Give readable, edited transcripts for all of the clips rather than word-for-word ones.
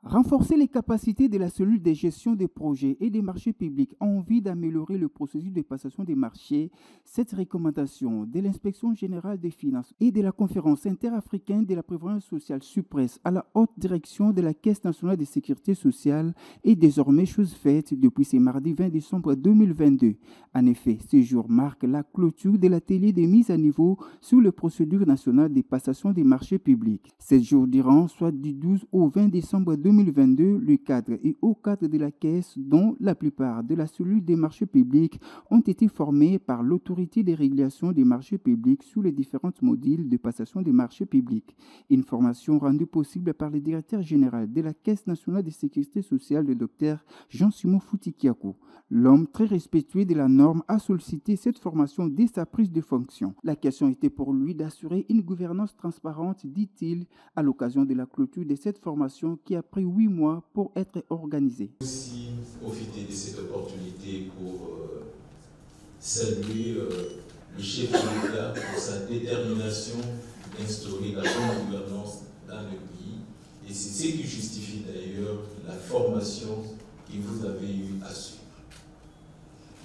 Renforcer les capacités de la cellule de gestion des projets et des marchés publics en vue d'améliorer le processus de passation des marchés, cette recommandation de l'Inspection générale des finances et de la Conférence interafricaine de la prévoyance sociale SUPRES à la haute direction de la Caisse nationale de sécurité sociale est désormais chose faite depuis ce mardi 20 décembre 2022. En effet, ce jour marque la clôture de l'atelier de mise à niveau sur les procédures nationales de passation des marchés publics. 7 jours durant, soit du 12 au 20 décembre 2022, le cadre et haut cadre de la Caisse, dont la plupart de la cellule des marchés publics, ont été formés par l'autorité de régulation des marchés publics sur les différentes modules de passation des marchés publics. Une formation rendue possible par le directeur général de la Caisse nationale de sécurité sociale, le docteur Jean-Simon Foutikiakou. L'homme très respectueux de la norme a sollicité cette formation dès sa prise de fonction. La question était pour lui d'assurer une gouvernance transparente, dit-il, à l'occasion de la clôture de cette formation qui a pris 8 mois pour être organisée. Aussi profiter de cette opportunité pour saluer le chef de l'État pour sa détermination d'instaurer la bonne gouvernance dans le pays. Et c'est ce qui justifie d'ailleurs la formation que vous avez eu à suivre.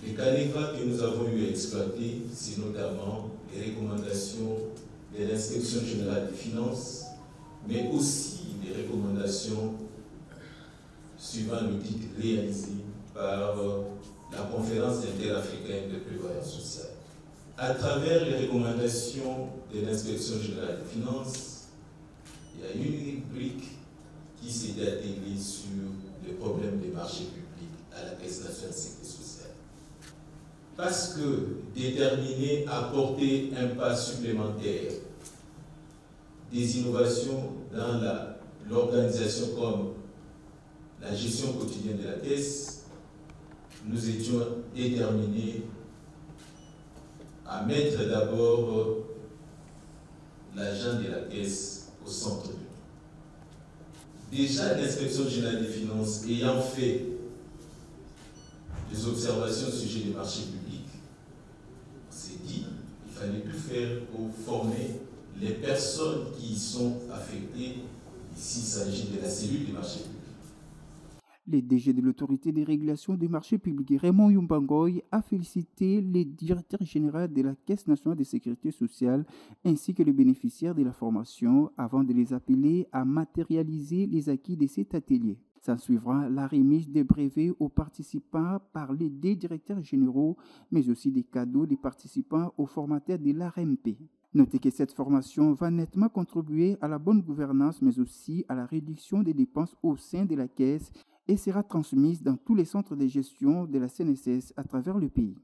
Les canevas que nous avons eu à exploiter, c'est notamment les recommandations de l'Inspection générale des finances, mais aussi les recommandations suivant l'audit réalisé par la Conférence interafricaine de prévoyance sociale. À travers les recommandations de l'Inspection générale des finances, il y a une rubrique qui s'est attelée sur les problèmes des marchés publics à la Caisse nationale de sécurité sociale. Parce que déterminé à porter un pas supplémentaire des innovations dans l'organisation comme la gestion quotidienne de la Caisse, nous étions déterminés à mettre d'abord l'agent de la Caisse au centre de tout. Déjà, l'Inspection générale des finances ayant fait des observations au sujet des marchés publics, on s'est dit qu'il fallait tout faire pour former les personnes qui y sont affectées. Ici, il s'agit de la cellule des marchés publics. Le DG de l'autorité de régulation des marchés publics, Raymond Yumbangoy, a félicité le directeur général de la Caisse nationale de sécurité sociale ainsi que les bénéficiaires de la formation avant de les appeler à matérialiser les acquis de cet atelier. S'en suivra la remise des brevets aux participants par les deux directeurs généraux, mais aussi des cadeaux des participants aux formateurs de l'ARMP. Notez que cette formation va nettement contribuer à la bonne gouvernance, mais aussi à la réduction des dépenses au sein de la Caisse et sera transmise dans tous les centres de gestion de la CNSS à travers le pays.